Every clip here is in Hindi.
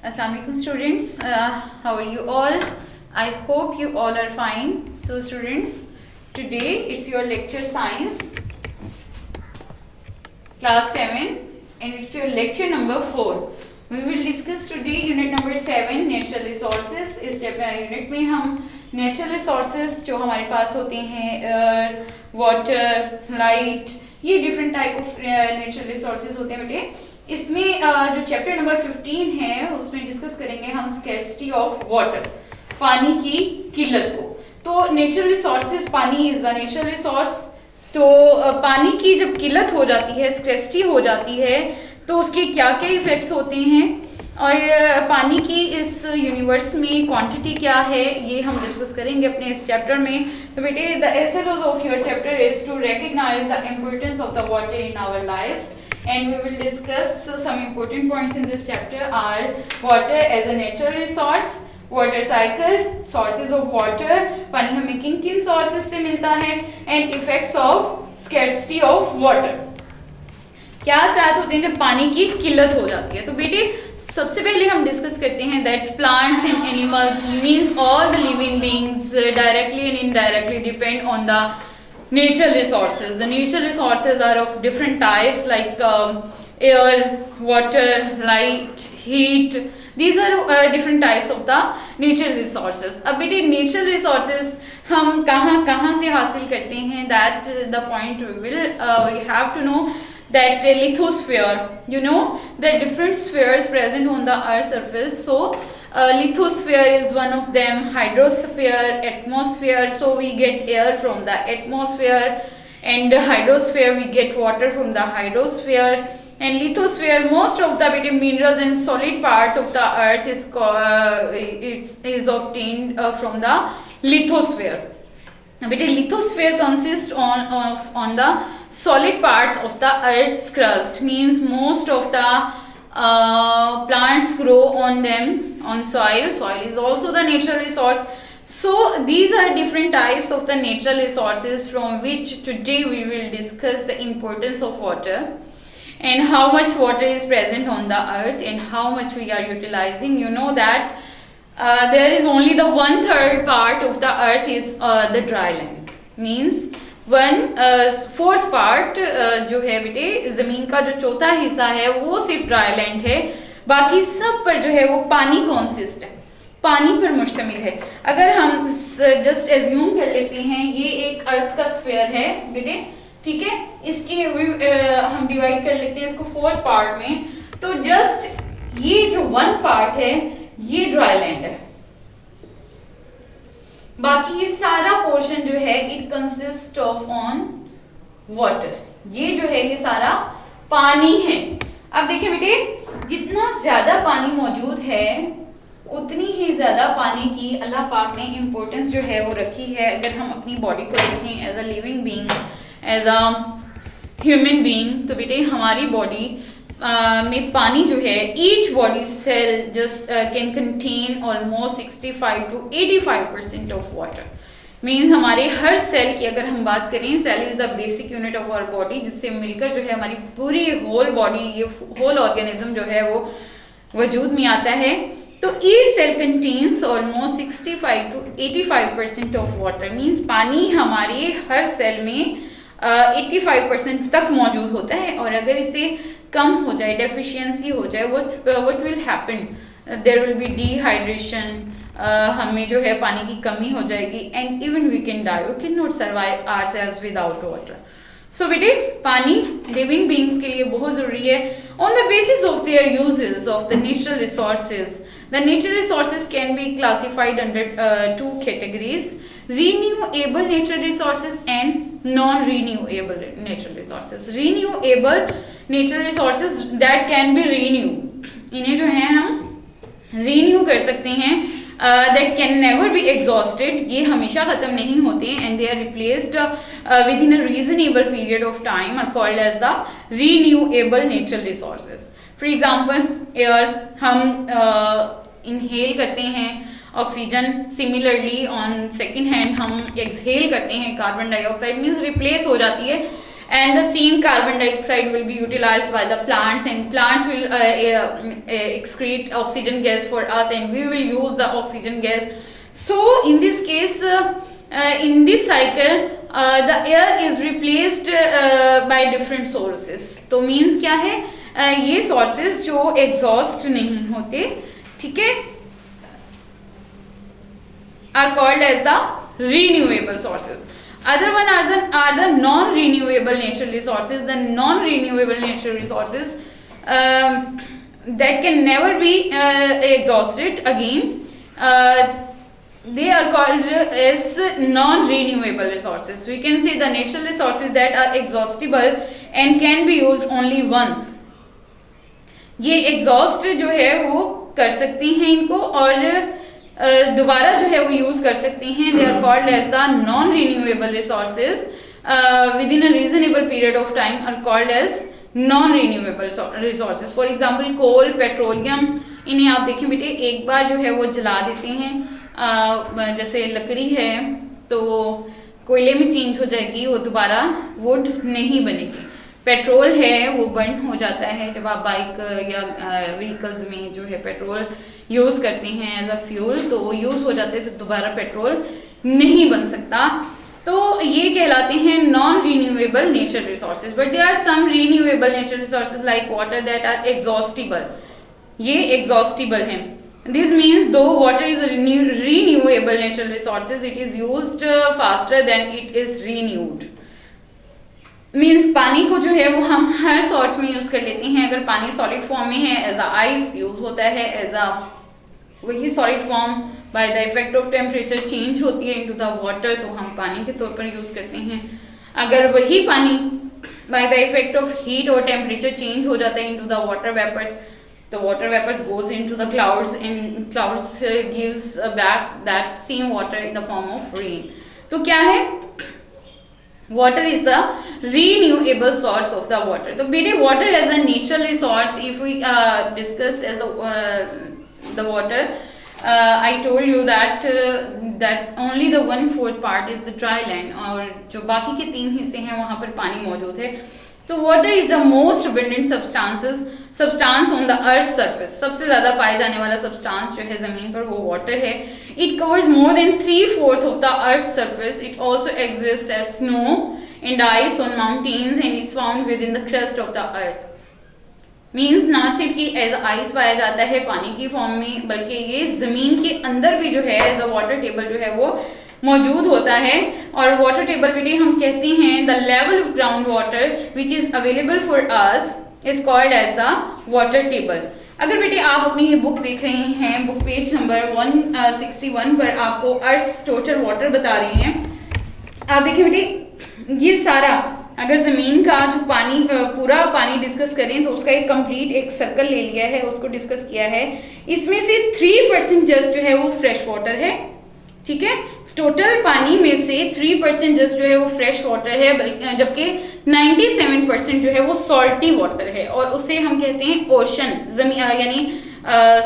Assalamualaikum students, how are you all? I hope you all are fine. So students, today it's your lecture science class 7 and it's your lecture number 4. We will discuss today unit number 7 natural resources. इस unit में हम natural resources जो हमारे पास होते हैं air, water, light, ये different type of natural resources होते हैं बेटे. इसमें जो चैप्टर नंबर 15 है उसमें डिस्कस करेंगे हम स्कैर्सिटी ऑफ वाटर, पानी की किल्लत को. तो नेचुरल रिसोर्सेज, पानी इज द नेचुरल रिसोर्स. तो पानी की जब किल्लत हो जाती है, स्कैर्सिटी हो जाती है, तो उसके क्या क्या इफेक्ट्स होते हैं और पानी की इस यूनिवर्स में क्वांटिटी क्या है, ये हम डिस्कस करेंगे अपने इस चैप्टर में. तो बेटे the essence of your chapter is to recognize the importance of the water in our lives. And we will discuss some important points in this chapter are water as a natural resource, water cycle, sources of water, पानी हमें किन किन sources से मिलता है, and effects of scarcity of water. क्या असरात होते हैं जब पानी की किल्लत हो जाती है. तो बेटे सबसे पहले हम डिस्कस करते हैं that plants and animals means all the living beings directly and indirectly depend on the natural resources. The natural resources are of different types like air, water, light, heat. These are different types of the natural resources. अब बेटे natural resources हम कहाँ से हासिल करते हैं, that the point we have to know that lithosphere, you know the different spheres present on the earth's surface. So lithosphere is one of them, hydrosphere, atmosphere, so we get air from the atmosphere, and hydrosphere we get water from the hydrosphere, and lithosphere most of the minerals and solid part of the earth is obtained from the lithosphere. Lithosphere consists on the solid parts of the earth's crust, means most of the plants grow on them, on soil. Soil is also the natural resource. So these are different types of the natural resources from which today we will discuss the importance of water and how much water is present on the earth and how much we are utilizing. You know that there is only the 1/3 part of the earth is the dry land, means 1/4 part जो है बेटे जमीन का जो चौथा हिस्सा है वो सिर्फ ड्राई लैंड है, बाकी सब पर जो है वो पानी कॉन्सिस्ट है, पानी पर मुश्तमिल है. अगर हम जस्ट एज्यूम कर लेते हैं ये एक अर्थ का स्फीयर है बेटे, ठीक है, इसके हम डिवाइड कर लेते हैं इसको 4 पार्ट में. तो जस्ट ये जो 1 पार्ट है ये ड्राई लैंड है, बाकी ये सारा पोर्शन जो है it consist of on water. ये जो है ये सारा पानी है. अब देखिए बेटे जितना ज्यादा पानी मौजूद है उतनी ही ज्यादा पानी की अल्लाह पाक ने इम्पोर्टेंस जो है वो रखी है. अगर हम अपनी बॉडी को देखें as a living being, as a human being, तो बेटे हमारी बॉडी में पानी जो है each body cell just can contain almost 65 to 85% of water. Means हमारे हर सेल की अगर हम बात करें, cell is the basic unit of our body, जिससे मिलकर जो है हमारी पूरी होल बॉडी, ये होल ऑर्गेनिज्म जो है वो वजूद में आता है. तो each cell contains almost 65 to 85% of water. Means पानी हमारे हर सेल में 85% तक मौजूद होता है. और अगर इसे कम हो जाए, डेफिशिएंसी हो जाए, what will happen? There will be dehydration. हमें जो है पानी की कमी हो जाएगी and even we can die. We cannot survive ourselves without water. So बेटे पानी living beings के लिए बहुत जरूरी है. On the basis of their uses of the natural resources, the natural resources can be classified under 2 categories: renewable natural resources and non-renewable natural resources. Renewable natural resources that can be renewed, इन्हें जो है हम renew कर सकते हैं. That can never be exhausted, ये हमेशा ख़त्म नहीं होते, and they are replaced within a reasonable period of time are called as the renewable natural resources. For example, air हम inhale करते हैं oxygen, similarly on second hand हम एक्सहेल करते हैं कार्बन डाइऑक्साइड, मीन्स रिप्लेस हो जाती है. and the same carbon dioxide will be utilized by the plants, and plants will excrete oxygen gas for us, and we will use the oxygen gas. So in this case, in this cycle the air is replaced by different sources. तो means क्या है, ये sources जो exhaust नहीं होते, ठीक है, are called as the renewable sources. Other one are the non-renewable natural resources. The non-renewable natural resources that can never be exhausted again. They are called as non-renewable resources. We can say the natural resources that are exhaustible and can be used only once. ये exhaust जो है वो कर सकती हैं इनको, और दोबारा जो है वो यूज कर सकते हैं. They are called as the non-renewable resources within a reasonable period of time are called as non-renewable resources. For example, coal, petroleum, इन्हें आप देखें बेटे एक बार जो है वो जला देते हैं, जैसे लकड़ी है तो कोयले में चेंज हो जाएगी, वो दोबारा वुड नहीं बनेगी. पेट्रोल है वो बर्न हो जाता है, जब आप बाइक या व्हीकल्स में जो है पेट्रोल यूज करते हैं एज अ फ्यूल, तो वो यूज हो जाते हैं तो दोबारा पेट्रोल नहीं बन सकता. तो ये कहलाते हैं non renewable nature resources. But there are some renewable nature resources like water that are exhaustible. ये एग्जॉस्टिबल हैं. This means though water is a renewable natural resources, it is used faster than it is renewed. Means पानी को जो है वो हम हर सोर्स में यूज कर लेते हैं. अगर पानी सॉलिड फॉर्म में है एज अ आइस यूज होता है, एज अ वही solid form by the effect of temperature change होती है इनटू द वाटर, तो हम पानी के तौर पर यूज करते हैं. अगर वही पानी by the effect of heat और टेम्परेचर चेंज हो जाता है इनटू द वाटर वेपर्स, तो water vapors goes into the clouds, and clouds gives back that same water in the form of rain. तो क्या है, water is the renewable source of the water. तो बेटे water as a natural resource, if we discuss as the water, I told you that that only the 1/4 part is the dry land, और जो बाकी के 3 हिस्से हैं वहाँ पर पानी मौजूद है. तो water is the most abundant substance on the earth surface. सबसे ज्यादा पाए जाने वाला सब्सटेंस जो है जमीन पर वो वाटर है. It covers more than 3/4 of the earth surface. It also exist as snow and ice on mountains and it's found within the crust of the earth. Means ना सिर्फ कि एज आइस पाया जाता है पानी की फॉर्म में, बल्कि ये जमीन के अंदर भी जो है एज अ वाटर टेबल जो है वो मौजूद होता है. और वाटर टेबल बेटे हम कहते हैं the level of ground water which is available for us is called as the water table. अगर बेटे आप अपनी ये बुक देख रहे हैं, बुक पेज नंबर 161 पर आपको अर्थ टोटल वाटर बता रही हैं. आप देखिए बेटे ये सारा अगर जमीन का जो पानी पूरा पानी डिस्कस करें तो उसका एक कंप्लीट एक सर्कल ले लिया है, उसको डिस्कस किया है. इसमें से 3% जस्ट जो है वो फ्रेश वाटर है. ठीक है, टोटल पानी में से 3% जस्ट जो है वो फ्रेश वाटर है, जबकि 97% जो है वो सॉल्टी वाटर है, और उसे हम कहते हैं ओशन. यानी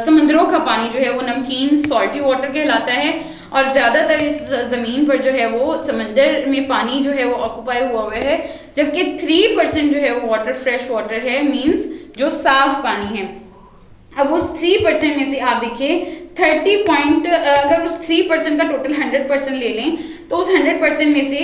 समुद्रों का पानी जो है वो नमकीन सॉल्टी वाटर कहलाता है. और ज्यादातर इस जमीन पर जो है वो समंदर में पानी जो है वो ऑक्युपाई हुआ है, जबकि 3% जो है वो वाटर फ्रेश वाटर है, मींस जो साफ पानी है. अब उस 3% में से आप देखिए 30 अगर उस 3% का टोटल 100% ले लें तो उस 100% में से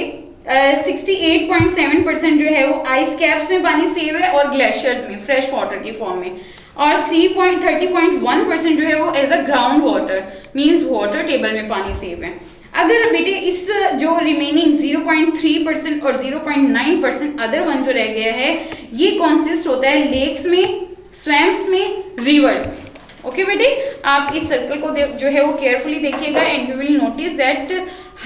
68.7% जो है वो आइस कैप्स में पानी सेव है और ग्लेशियर्स में फ्रेश वाटर की फॉर्म में, और 30.1% जो है वो as a ground water means water table में पानी सेव है. अगर बेटे इस जो रिमेनिंग 0.3% और 0.9% अदर वन जो रह गया है ये कॉन्सिस्ट होता है लेक्स में, स्वैम्प्स में, रिवर्स में. ओके बेटे, आप इस सर्कल को जो है वो केयरफुली देखिएगा and you will notice that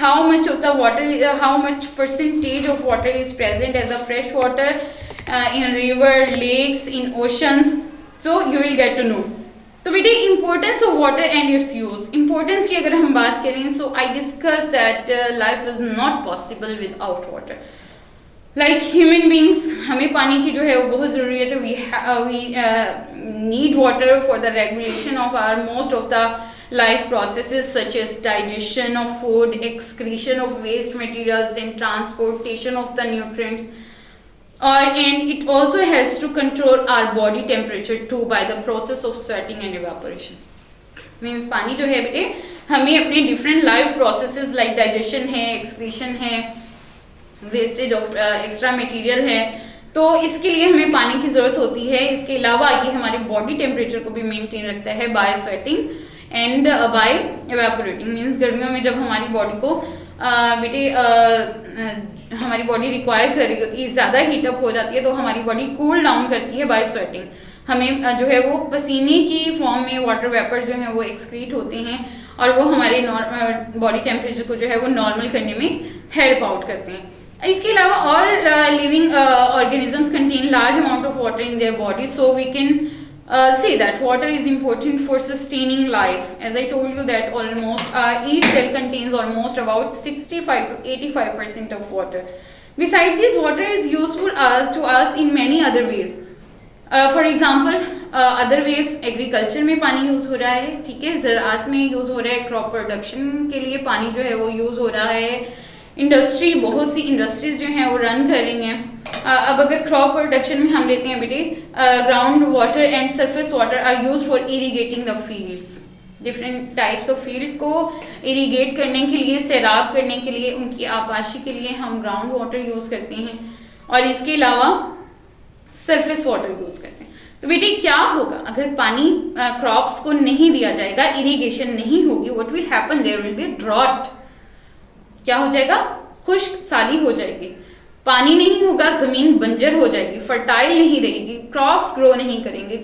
how much of the water, how much percentage of water is present as a fresh water in river, lakes, in oceans. So you will get to know. तो बेटे importance of water and its use. Importance की अगर हम बात करें so I discuss that life is not possible without water. Like human beings हमें पानी की जो है वो बहुत ज़रूरी है. तो we need water for the regulation of our most of the life processes such as digestion of food, excretion of waste materials and transportation of the nutrients. और and it also helps to control our body temperature to by the process of sweating and evaporation. Means पानी जो है बेटे हमें अपने different life processes like digestion है, एक्सक्रीशन है, वेस्टेज ऑफ एक्स्ट्रा मटेरियल है, तो इसके लिए हमें पानी की जरूरत होती है। इसके अलावा ये हमारे बॉडी टेम्परेचर को भी मेंटेन रखता है by sweating and by evaporating. Means गर्मियों में जब हमारी बॉडी को बेटे हमारी बॉडी रिक्वायर कर रही होती है, ज़्यादा हीटअप हो जाती है, तो हमारी बॉडी कूल डाउन करती है बाय स्वेटिंग। हमें जो है वो पसीने की फॉर्म में वाटर वेपर जो है वो एक्सक्रीट होते हैं और वो हमारे बॉडी टेम्परेचर को जो है वो नॉर्मल करने में हेल्प आउट करते हैं। इसके अलावा all living organisms contain large amount of water in their body, so we can say that water is important for sustaining life. As I told you that almost each cell contains almost about 65 to 85% of water. Besides this, water is useful to us in many other ways. For example, other ways agriculture में पानी यूज हो रहा है, ठीक है, ज़राअत में यूज हो रहा है, क्रॉप प्रोडक्शन के लिए पानी जो है वो यूज हो रहा है, इंडस्ट्री, बहुत सी इंडस्ट्रीज जो हैं वो रन कर रही हैं। अब अगर क्रॉप प्रोडक्शन में हम लेते हैं बेटे, ground water and surface water are use for irrigating the fields. Different types of fields को इरीगेट करने के लिए, सैराब करने के लिए, उनकी आबाशी के लिए हम ग्राउंड वाटर यूज करते हैं और इसके अलावा सरफेस वाटर यूज करते हैं। तो बेटे क्या होगा अगर पानी क्रॉप्स को नहीं दिया जाएगा, इरीगेशन नहीं होगी, what will happen, there will be drought. क्या हो जाएगा, खुश्क साली हो जाएगी, पानी नहीं होगा, जमीन बंजर हो जाएगी, फर्टाइल नहीं रहेगी, क्रॉप्स ग्रो नहीं करेंगे,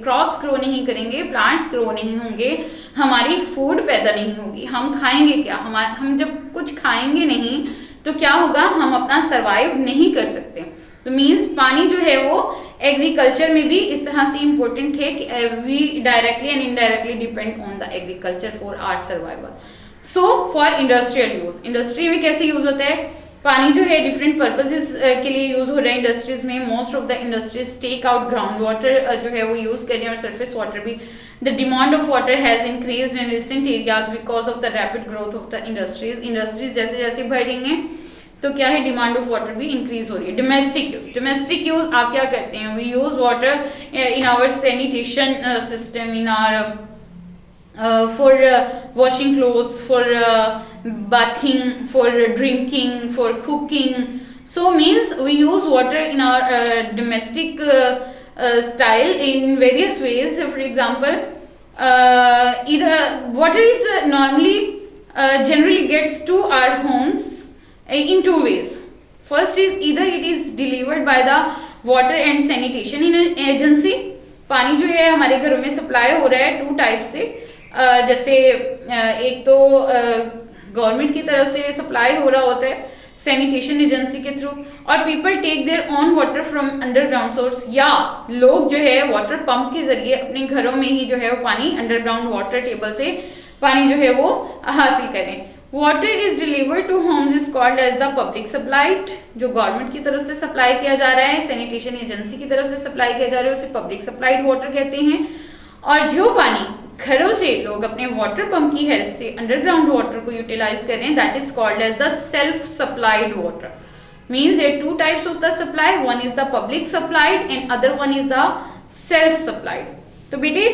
प्लांट्स ग्रो नहीं होंगे, हमारी फूड पैदा नहीं होगी, हम खाएंगे क्या, हम जब कुछ खाएंगे नहीं तो क्या होगा, हम अपना सरवाइव नहीं कर सकते। तो मीन्स पानी जो है वो एग्रीकल्चर में भी इस तरह से इंपॉर्टेंट है कि we directly and indirectly depend on the agriculture for our survival. So for industrial use, industry में कैसे यूज होता है पानी, जो है डिफरेंट पर्पसेस के लिए यूज हो रहा है इंडस्ट्रीज में। Most of the industries take out ground water जो है वो यूज कर रहे हैं और सरफेस वाटर भी। The demand of water has increased in recent areas because of the rapid growth of the industries जैसे जैसे बढ़ रही हैं तो क्या है, डिमांड ऑफ वाटर भी इंक्रीज हो रही है। डोमेस्टिक यूज आप क्या करते हैं, we use water in our sanitation system, in our for washing clothes, for bathing, for drinking, for cooking. So means we use water in our domestic style in various ways. For example, either water is normally generally gets to our homes in two ways. First is either it is delivered by the water and sanitation agency. पानी जो है हमारे घरों में सप्लाई हो रहा है टू टाइप से। जैसे एक तो गवर्नमेंट की तरफ से सप्लाई हो रहा होता है सैनिटेशन एजेंसी के थ्रू, और people take their own water from underground source, या लोग जो है वाटर पंप के जरिए अपने घरों में ही जो है वो पानी अंडरग्राउंड वाटर टेबल से पानी जो है वो हासिल करें। Water is delivered to homes is called as the public supplied, जो गवर्नमेंट की तरफ से सप्लाई किया जा रहा है, सैनिटेशन एजेंसी की तरफ से सप्लाई किया जा रहा है, उसे पब्लिक सप्लाइड वाटर कहते हैं। और जो पानी घरों से लोग अपने वाटर पंप की हेल्प से अंडरग्राउंड वाटर को यूटिलाइज कर रहे हैं, that is called as the self supplied water. Means there two types of the supply, one is the public supplied and other one is the self supplied. तो बेटे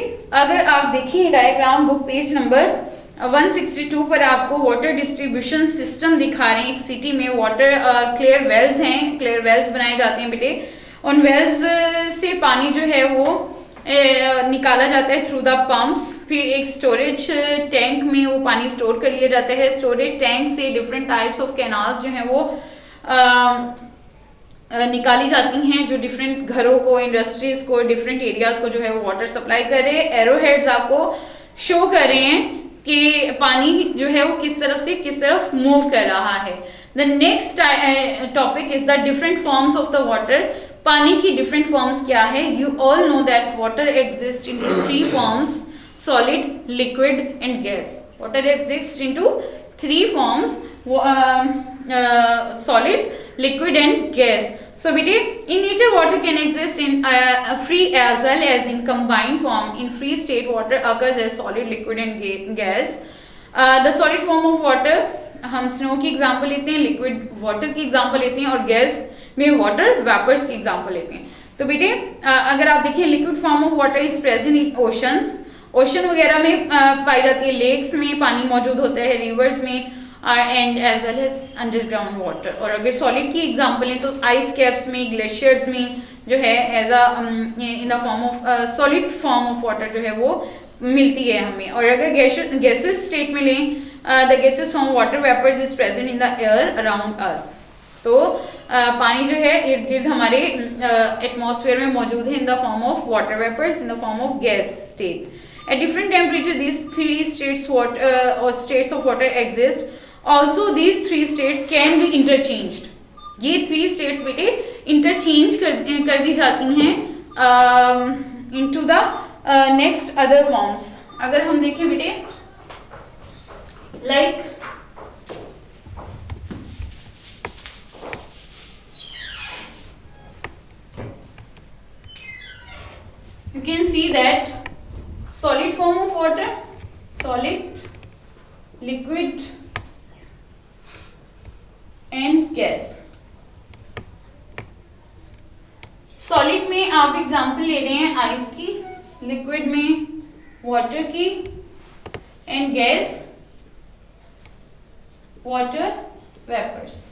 अगर आप देखिए डायग्राम बुक पेज नंबर 162 पर आपको वाटर डिस्ट्रीब्यूशन सिस्टम दिखा रहे हैं। एक सिटी में वाटर क्लियर वेल्स हैं, क्लियर वेल्स बनाए जाते हैं बेटे, उन वेल्स से पानी जो है वो निकाला जाता है थ्रू द पंप्स, फिर एक स्टोरेज टैंक में वो पानी स्टोर कर लिया जाता है। स्टोरेज टैंक से डिफरेंट टाइप्स ऑफ कैनाल्स जो हैं वो निकाली जाती हैं, जो डिफरेंट घरों को, इंडस्ट्रीज को, डिफरेंट एरियाज को जो है वो वाटर सप्लाई कर रहे हैं। एरो हेड्स आपको शो कर रहे हैं कि पानी जो है वो किस तरफ से किस तरफ मूव कर रहा है। The next topic is the different forms of the water. पानी की डिफरेंट फॉर्म्स क्या है? You all know that water exist in three forms, solid, liquid and gas. Water exist into three forms, solid, liquid and gas. So बेटे in nature water can exist in free as well as in combined form. In free state water occurs as solid, liquid and gas. The solid form of water हम स्नो की एग्जांपल लेते हैं, लिक्विड वाटर की एग्जांपल लेते हैं और गैस में वाटर वेपर्स की एग्जांपल लेते हैं। तो बेटे अगर आप देखिए liquid form of water is present in oceans, ocean वगैरह में पाई जाती है, लेक्स में पानी मौजूद होता है, रिवर्स में and as well as underground water. और अगर सॉलिड की एग्जांपल है तो आइस कैप्स में, ग्लेशियर्स में जो है as a in the form of solid form of water जो है वो मिलती है हमें। और अगर गैसियस स्टेट में लें, the gaseous form water vapours is present in the air around us. तो पानी जो है इर्द गिर्द हमारे एटमॉस्फेयर में मौजूद है in the form of water vapours, in the form of gas state. At different temperature, these three states or states of water exist. Also, these three states can be interchanged. ये three states बेटे interchange कर दी जाती हैं into the next other forms. अगर हम देखें बेटे like you can see that solid form of water, solid, liquid and gas. Solid में आप एग्जांपल ले रहे हैं आइस की, लिक्विड में वाटर की एंड गैस वाटर वेपर्स।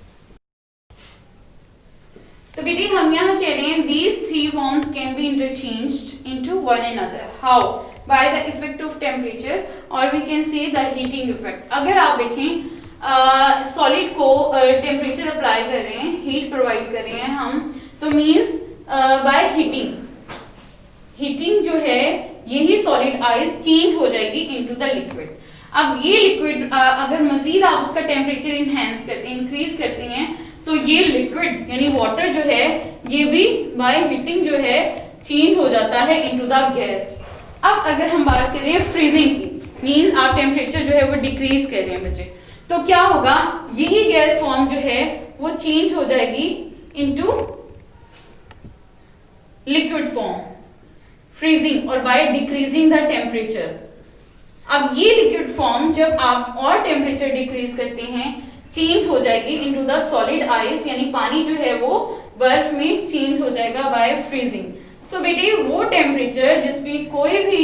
तो बेटे हम यहाँ कह रहे हैं these three forms can be interchanged into one another. How? By the effect of temperature or we can say the heating effect. अगर आप देखें सॉलिड को टेम्परेचर अप्लाई कर रहे हैं, हीट प्रोवाइड कर रहे हैं हम, तो मीन्स बाय हीटिंग, हीटिंग जो है यही सॉलिड आइस चेंज हो जाएगी इनटू द लिक्विड। अब ये लिक्विड अगर मजीद आप उसका टेम्परेचर इनहेंस करते हैं, इंक्रीज करते हैं, तो ये लिक्विड यानी वाटर जो है ये भी बाय हीटिंग जो है चेंज हो जाता है इनटू द गैस। अब अगर हम बात कर रहे हैं फ्रीजिंग की, मीन्स आप टेम्परेचर जो है वो डिक्रीज कर रहे हैं बच्चे, तो क्या होगा, यही गैस फॉर्म जो है वो चेंज हो जाएगी इनटू लिक्विड फॉर्म, फ्रीजिंग और बाय डिक्रीजिंग द टेम्परेचर। अब ये लिक्विड फॉर्म जब आप और टेम्परेचर डिक्रीज करते हैं चेंज हो जाएगी इनटू द सॉलिड आइस, यानी पानी जो है वो बर्फ में चेंज हो जाएगा बाय फ्रीजिंग। सो बेटे वो टेम्परेचर जिसमें कोई भी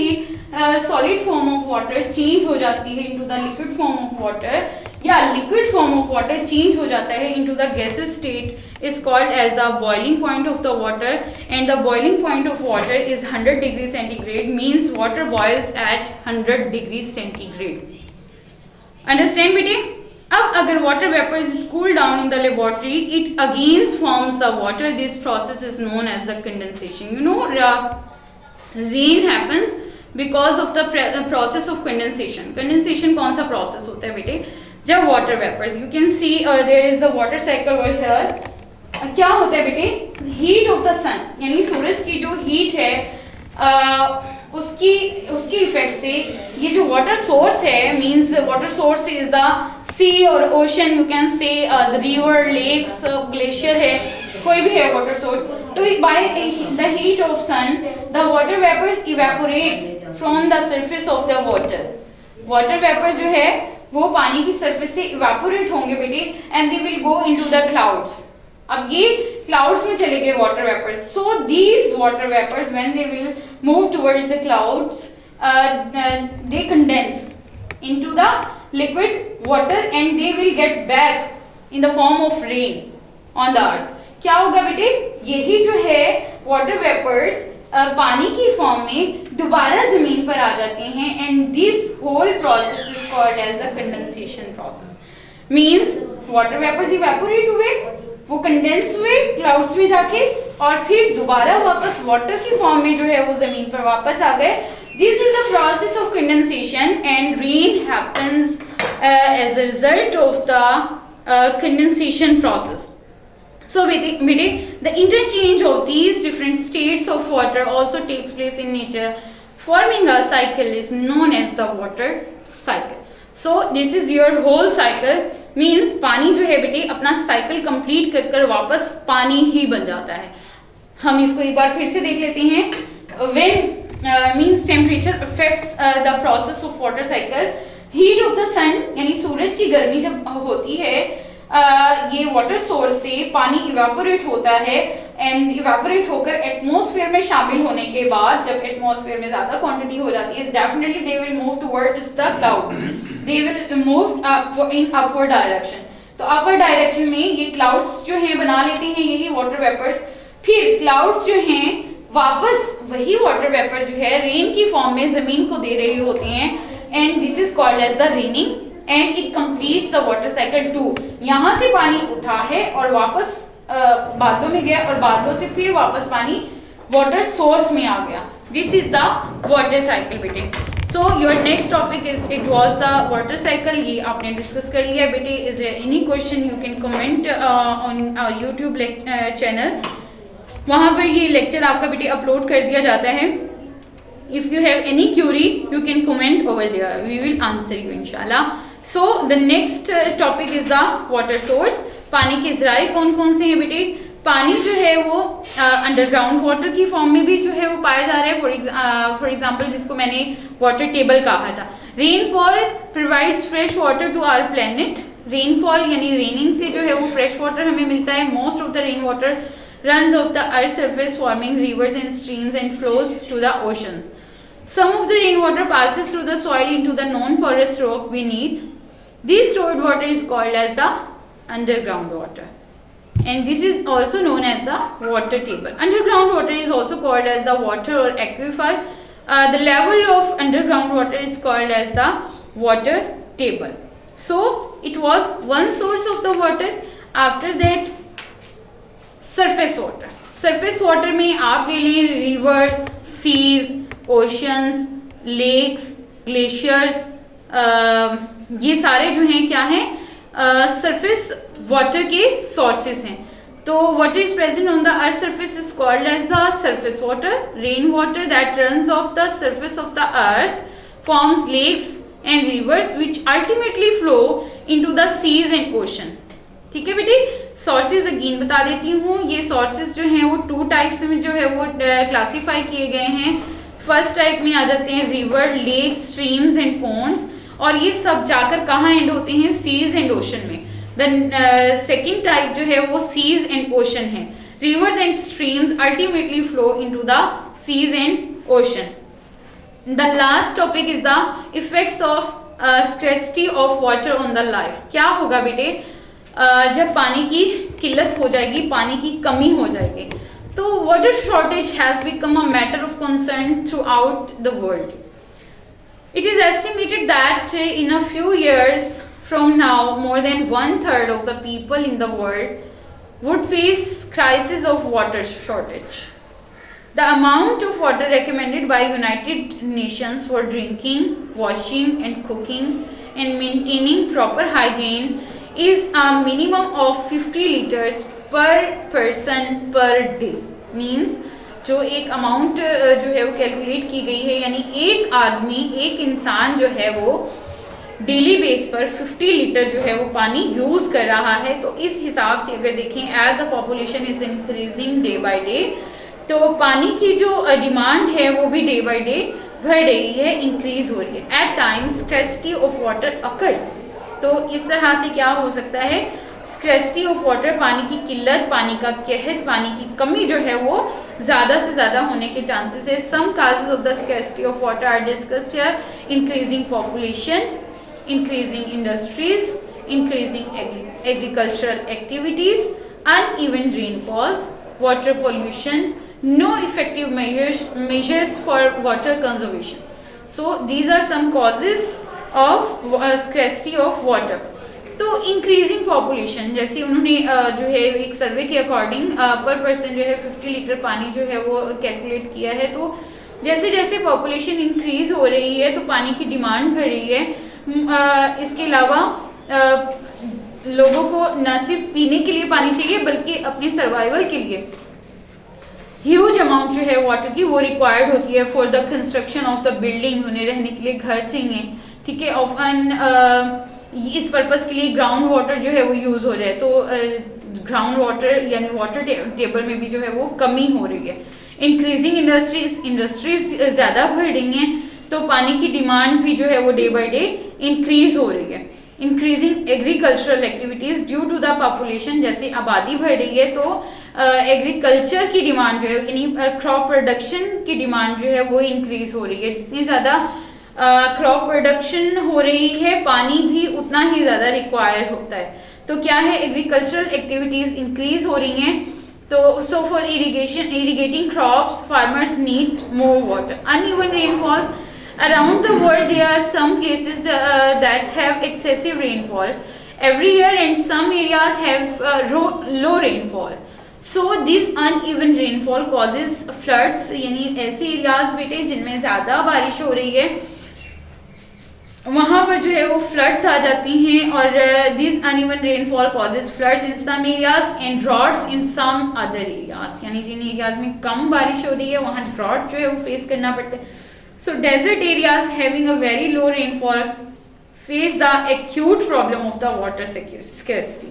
solid form of water change हो जाती है into the liquid form of water, या liquid form of water change हो जाता है into the gases state, is called as the boiling point of the water. And the boiling point of water is 100 degree centigrade, means water boils at 100 degree centigrade. Understand बेटे? अब अगर water vapors is cooled down in the laboratory, it again forms the water. This process is known as the condensation. You know, rain happens because of the process of condensation. Condensation कौन सा process होता है बेटे? जब water vapors, you can see there is the water cycle over here. क्या होता है बेटे? Heat of the sun, यानी सूरज की जो heat है उसकी इफेक्ट से ये जो वाटर सोर्स है, means water source is the sea और ocean, you can say the river, lakes, glacier है, कोई भी है वाटर सोर्स। तो by the heat of sun the water vapours evaporate from the surface of the water. Water vapour जो है वो पानी की सरफेस से इवेपोरेट होंगे बेटे, and they will go into the clouds. अब ये क्लाउड्स में चले गए water vapours, so these water vapours when they will move towards the clouds they condense into the liquid water and they will get back in the form of rain on the earth. क्या होगा बेटे, यही जो है वाटर वेपर्स पानी की फॉर्म में दोबारा जमीन पर आ जाते हैं, and this whole process is called as the condensation process. Means water vapours evaporate हुए, वो कंडेंस हुए क्लाउड्स में जाके, और फिर दोबारा वापस वाटर की फॉर्म में जो है वो जमीन पर वापस आ गए। This is the process of condensation and rain happens as a result of the condensation process. So Vidi, the interchange of these different states of water also takes place in nature, forming a cycle is known as the water cycle. So this is your whole cycle, means पानी जो है बेटे अपना साइकिल कंप्लीट कर कर वापस पानी ही बन जाता है. हम इसको एक बार फिर से देख लेते हैं. When means temperature affects the process of water cycle. Heat of the sun यानी सूरज की गर्मी जब होती है ये वाटर सोर्स से पानी इवेपोरेट होता है एंड इवेपोरेट होकर एटमॉस्फेयर में शामिल होने के बाद जब एटमॉस्फेयर में ज्यादा क्वांटिटी हो जाती है definitely they will move towards the cloud, they will move in upward direction. तो अपवर्ड डायरेक्शन में ये क्लाउड्स जो हैं बना लेते हैं यही वाटर वेपर्स, फिर क्लाउड्स जो हैं वापस वही वाटर वेपर जो है रेन की फॉर्म में जमीन को दे रही होती हैं and this is called as the raining and it completes the water cycle too. यहाँ से पानी उठा है और वापस बादलों में गया और बादलों से फिर वापस पानी वाटर सोर्स में आ गया। This is the water cycle बेटे। So your next topic is it was the water cycle, ये आपने डिस्कस कर लिया बेटे। Is there any question you can comment on our YouTube channel, वहां पर ये लेक्चर आपका बेटे अपलोड कर दिया जाता है। If you have any query, you can comment over there. We will answer you inshallah. So the next topic is the water source. पानी के ज़राए कौन कौन से हैं बेटे? पानी जो है वो अंडरग्राउंड वाटर की फॉर्म में भी जो है वो पाया जा रहा है। फॉर एग्जाम्पल जिसको मैंने वाटर टेबल कहा था। Rainfall provides fresh water to our planet. Rainfall यानी रेनिंग से जो है वो फ्रेश वाटर हमें मिलता है। Most of the rain water runs off the earth's surface forming rivers and streams and flows to the oceans. Some of the rainwater passes through the soil into the non-porous rock beneath. This stored water is called as the underground water and this is also known as the water table. Underground water is also called as the water or aquifer. The level of underground water is called as the water table. So it was one source of the water. After that surface water. Surface water में आप ले लें river, seas, oceans, lakes, glaciers, ये सारे जो हैं क्या हैं सरफेस वाटर के सोर्सेस हैं। तो water is present on the earth surface is called as the surface water. Rain water that runs off the surface of the earth forms lakes and rivers which ultimately flow into the seas and ocean. ठीक है बेटी, सोर्सेज अगेन बता देती हूँ। ये सोर्सेज जो हैं वो टू टाइप्स में जो है वो क्लासीफाई किए गए हैं। फर्स्ट टाइप में आ जाते हैं river, lakes, streams and ponds और ये सब जाकर कहाँ एंड होते हैं? सीज एंड ओशन में। द सेकेंड टाइप जो है वो सीज एंड ओशन है। Rivers and streams ultimately flow into the seas and ocean. The last topic is the effects of scarcity of water on the life. क्या होगा बेटे जब पानी की किल्लत हो जाएगी, पानी की कमी हो जाएगी? तो water shortage has become a matter of concern through out the world. It is estimated that in a few years from now more than 1/3 of the people in the world would face crisis of water shortage. The amount of water recommended by United Nations for drinking, washing and cooking and maintaining proper hygiene is a minimum of 50 liters per person per day. Means जो एक अमाउंट जो है वो कैलकुलेट की गई है, यानी एक आदमी, एक इंसान जो है वो डेली बेस पर 50 लीटर जो है वो पानी यूज कर रहा है। तो इस हिसाब से अगर देखें as the population is increasing day by day, तो पानी की जो डिमांड है वो भी डे बाय डे बढ़ रही है, इंक्रीज हो रही है। At times scarcity of water occurs. तो इस तरह से क्या हो सकता है? स्कैर्सिटी ऑफ वाटर, पानी की किल्लत, पानी का कहत, पानी की कमी जो है वो ज़्यादा से ज़्यादा होने के चांसेस है। Some causes of the scarcity of water are discussed here: increasing population, increasing industries, increasing agricultural activities, uneven rainfalls, water pollution, no effective measures for water conservation. So these are some causes of scarcity of water. तो इंक्रीजिंग पॉपुलेशन, जैसे उन्होंने जो है एक सर्वे के अकॉर्डिंग पर पर्सन जो है 50 लीटर पानी जो है वो कैलकुलेट किया है। तो जैसे जैसे पॉपुलेशन इंक्रीज हो रही है तो पानी की डिमांड बढ़ रही है। इसके अलावा लोगों को न सिर्फ पीने के लिए पानी चाहिए बल्कि अपने सर्वाइवल के लिए ह्यूज अमाउंट जो है वाटर की वो रिक्वायर्ड होती है for the construction of the building. उन्हें रहने के लिए घर चाहिए, ठीक है। ऑफन इस पर्पस के लिए ग्राउंड वाटर जो है वो यूज हो रहा है। तो ग्राउंड वाटर यानी वाटर टेबल में भी जो है वो कमी हो रही है। इंक्रीजिंग इंडस्ट्रीज ज़्यादा बढ़ रही हैं तो पानी की डिमांड भी जो है वो डे बाय डे इंक्रीज हो रही है। Increasing agricultural activities due to the population, जैसे आबादी बढ़ रही है तो एग्रीकल्चर की डिमांड जो है यानी क्रॉप प्रोडक्शन की डिमांड जो है वो इंक्रीज हो रही है। जितनी ज़्यादा क्रॉप प्रोडक्शन हो रही है पानी भी उतना ही ज़्यादा रिक्वायर होता है। तो क्या है, एग्रीकल्चरल एक्टिविटीज इंक्रीज हो रही हैं, तो so for irrigating crops farmers need more water. Uneven rainfalls around the world, there are some places that have excessive rainfall every year and some areas have low rainfall. So this uneven rainfall causes floods, यानी ऐसे एरियाज बेटे जिनमें ज़्यादा बारिश हो रही है वहाँ पर जो है वो फ्लड्स आ जाती हैं, और this uneven rainfall causes floods in some areas and droughts in some other areas, यानी जिन एरियाज में कम बारिश हो रही है वहाँ ड्रॉट जो है वो फेस करना पड़ता है। So desert areas having a very low rainfall face the acute problem of the water scarcity.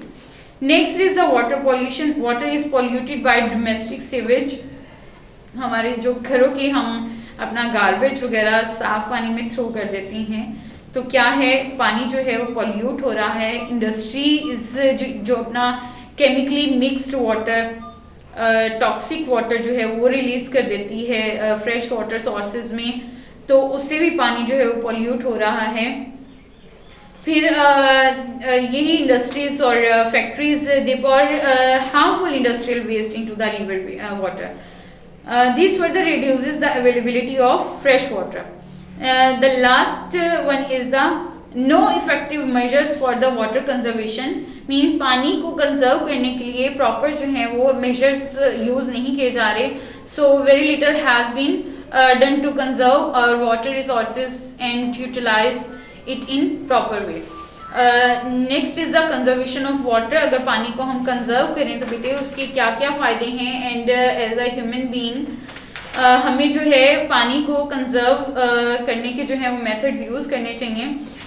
Next is the water pollution. Water is polluted by domestic sewage. हमारे जो घरों के हम अपना गार्बेज वगैरह साफ पानी में थ्रो कर देती हैं, तो क्या है, पानी जो है वो पॉल्यूट हो रहा है। इंडस्ट्री जो अपना chemically mixed water, toxic water जो है वो रिलीज कर देती है फ्रेश वाटर सोर्सेज में, तो उससे भी पानी जो है वो पॉल्यूट हो रहा है। फिर यही इंडस्ट्रीज और factories they pour harmful industrial waste into the river water. This further reduces the availability of fresh water. The last one is the no effective measures for the water conservation, means पानी को कंजर्व करने के लिए प्रॉपर जो है वो मेजर्स यूज नहीं किए जा रहे। So very little has been done to conserve our water resources and utilize it in proper way. Next is the conservation of water. अगर पानी को हम कंजर्व करें तो बेटे उसके क्या क्या फायदे हैं, and as a human being हमें जो है पानी को कंजर्व करने के जो है वो मेथड्स यूज करने चाहिए।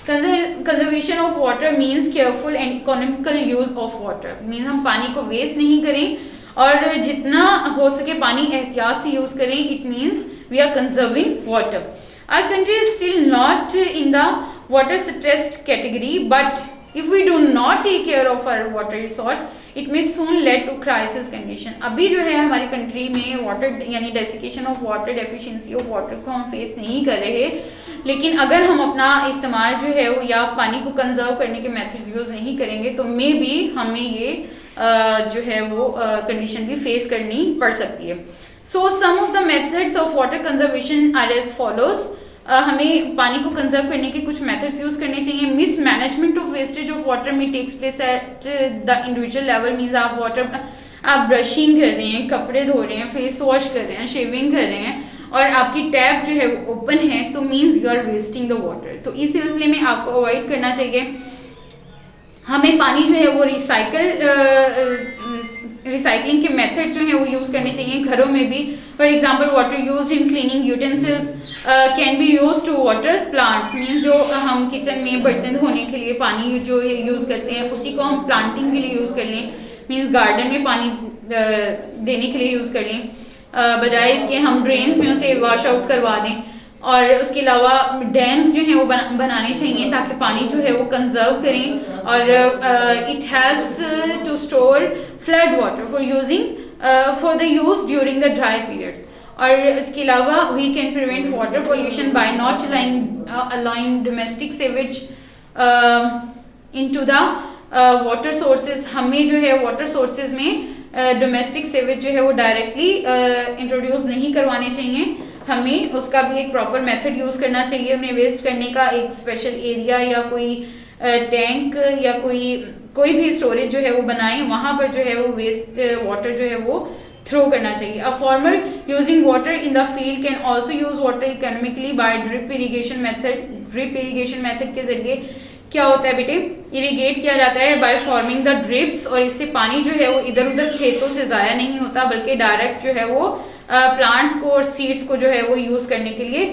Conservation of water means careful and economical use of water, means हम पानी को वेस्ट नहीं करें और जितना हो सके पानी एहतियात से यूज करें। It means we are conserving water. Our country is still not in the water stressed category, but if we do not take care of our water resource, it may soon lead to crisis condition. अभी जो है हमारी कंट्री में वाटर यानी desiccation of water, deficiency of water को हम फेस नहीं कर रहे, लेकिन अगर हम अपना इस्तेमाल जो है वो या पानी को कंजर्व करने के मेथड्स यूज नहीं करेंगे तो मे बी हमें ये जो है वो कंडीशन भी फेस करनी पड़ सकती है। So some of the methods of water conservation are as follows. हमें पानी को कंजर्व करने के कुछ मेथड्स यूज करने चाहिए। Mismanagement of wastage of water में takes place at the individual level, means आप ब्रशिंग कर रहे हैं, कपड़े धो रहे हैं, फेस वॉश कर रहे हैं, शेविंग कर रहे हैं और आपकी टैप जो है वो ओपन है, तो means you are wasting the water. तो इस सिलसिले में आपको अवॉइड करना चाहिए। हमें पानी जो है वो रिसाइकलिंग के मेथड जो है वो यूज करने चाहिए घरों में भी। For example water used in cleaning utensils can be used to water plants, means जो हम किचन में बर्तन धोने के लिए पानी जो यूज करते हैं उसी को हम प्लांटिंग के लिए यूज कर लें, मीन्स गार्डन में पानी देने के लिए यूज कर लें, बजाय इसके हम ड्रेन्स में उसे वॉश आउट करवा दें। और उसके अलावा डैम्स जो हैं वो बनाने चाहिए ताकि पानी जो है वो कंजर्व करें, और it helps to store flood water for using for the use during the dry periods. और इसके अलावा we can prevent water pollution by not allowing domestic sewage into the water sources. हमें जो है वाटर सोर्सेज में डोमेस्टिक सेवेज जो है वो डायरेक्टली इंट्रोड्यूस नहीं करवाने चाहिए, हमें उसका भी एक प्रॉपर मेथड यूज करना चाहिए। उन्हें वेस्ट करने का एक स्पेशल एरिया या कोई टैंक या कोई भी स्टोरेज जो है वो बनाएं, वहां पर जो है वो वेस्ट वाटर जो है वो थ्रो करना चाहिए। A farmer using water in the field can also use water economically by drip irrigation method. Drip irrigation method के जरिए क्या होता है बेटे, इरिगेट किया जाता है बाय फॉर्मिंग द ड्रिप्स, और इससे पानी जो है वो इधर उधर खेतों से ज़ाया नहीं होता बल्कि डायरेक्ट जो है वो प्लांट्स को और सीड्स को जो है वो यूज करने के लिए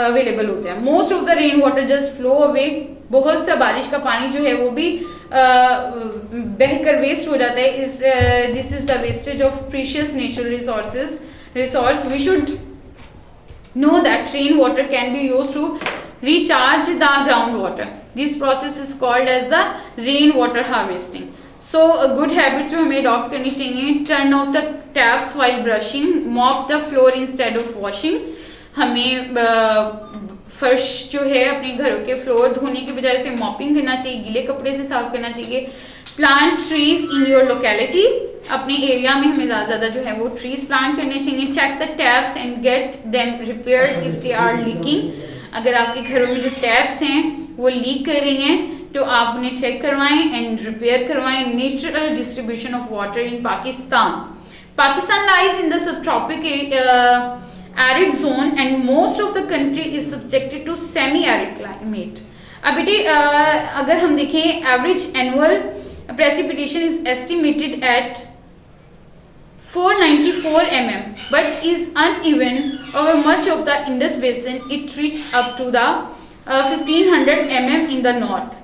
अवेलेबल होते हैं। Most of the rain water just flow away, बहुत सा बारिश का पानी जो है वो भी बहकर वेस्ट हो जाता है। This is the wastage of precious natural resource. We should know that rain water can be used to recharge the groundwater. This process is called as the rainwater harvesting. So good habits जो हमें adopt करनी चाहिए. Turn off the taps while brushing. Mop the floor instead of washing. हमें फर्श जो है अपने घरों के फ्लोर धोने की बजाय उसे मॉपिंग करना चाहिए, गीले कपड़े से साफ करना चाहिए. Plant trees in your locality. अपने एरिया में हमें ज़्यादा जो है वो ट्रीज प्लांट करने चाहिए. Check the taps and get them repaired if they are leaking. अगर आपके घरों में जो टैप्स हैं वो लीक कर रही हैं तो आप उन्हें चेक करवाएं एंड रिपेयर करवाएं. Natural distribution of water in Pakistan. Pakistan lies in the subtropic arid zone and most of the country is subjected to semi arid climate. अब बेटे अगर हम देखें average annual precipitation is estimated at 494 mm but is uneven over much of the Indus basin. It reaches up to the 1500 mm in the north.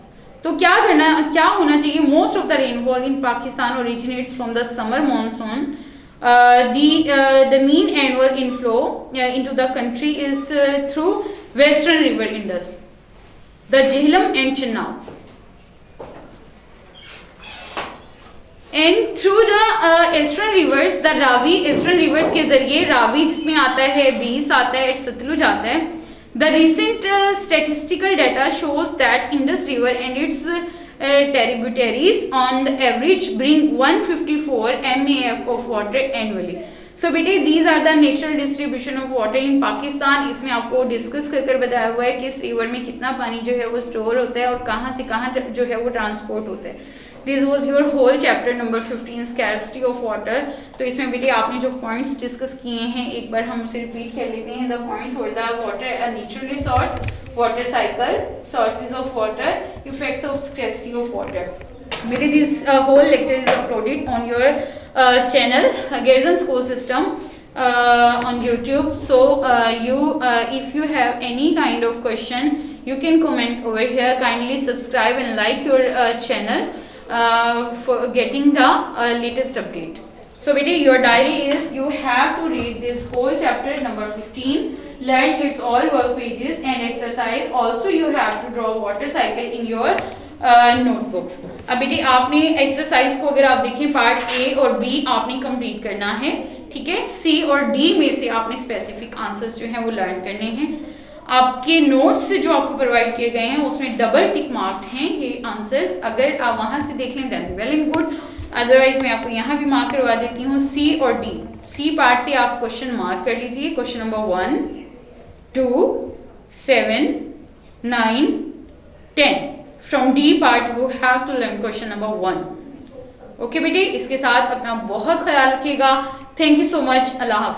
तो क्या होना चाहिए? Most of the rainfall in Pakistan originates from the summer monsoon. The mean annual inflow into the country is through western river Indus, the Jhelum and Chenab, and through the eastern rivers, the Ravi. Eastern rivers के जरिए रावी जिसमें आता है, बीस आता है, सतलुज आता है. The recent statistical data shows that Indus River and its tributaries on the average bring 154 MAF of water annually. So बेटे these are the natural distribution of water in Pakistan. इसमें आपको डिस्कस कर बताया हुआ है कि इस रिवर में कितना पानी जो है वो स्टोर होता है और कहाँ से कहाँ जो है वो ट्रांसपोर्ट होता है. This was your whole chapter number 15 scarcity of water. तो इसमें बेटे आपने जो पॉइंट्स डिस्कस किए हैं एक बार हम उसे रिपीट कर लेते हैं. The points were the water a natural resource, water cycle, sources of water, effects of scarcity of water. Maybe this whole lecture is uploaded on your channel Garrison School System on YouTube. So if you have any kind of question, you can comment over here. Kindly subscribe and like your channel for getting the latest update. So beta, your diary is you have to read this whole chapter number 15, learn its all work pages and exercise. Also you have to draw water cycle in your notebooks. अब बेटे आपने एक्सरसाइज को अगर आप देखें पार्ट ए और बी आपने कंप्लीट करना है, ठीक है. सी और डी में से आपने स्पेसिफिक आंसर्स जो हैं वो लर्न करने हैं. आपके नोट्स जो आपको प्रोवाइड किए गए हैं उसमें डबल टिक मार्क हैं ये आंसर्स. अगर आप वहां से देख लें then well and good, otherwise मैं आपको यहाँ भी मार्क करवा देती हूँ. सी और डी. सी पार्ट से आप क्वेश्चन मार्क कर लीजिए. Question number 1, 2, 7, 9, 10. From the part you have to learn question number 1. Okay बेटे, इसके साथ अपना बहुत ख्याल रखिएगा. Thank you so much. अल्लाह हाफिज.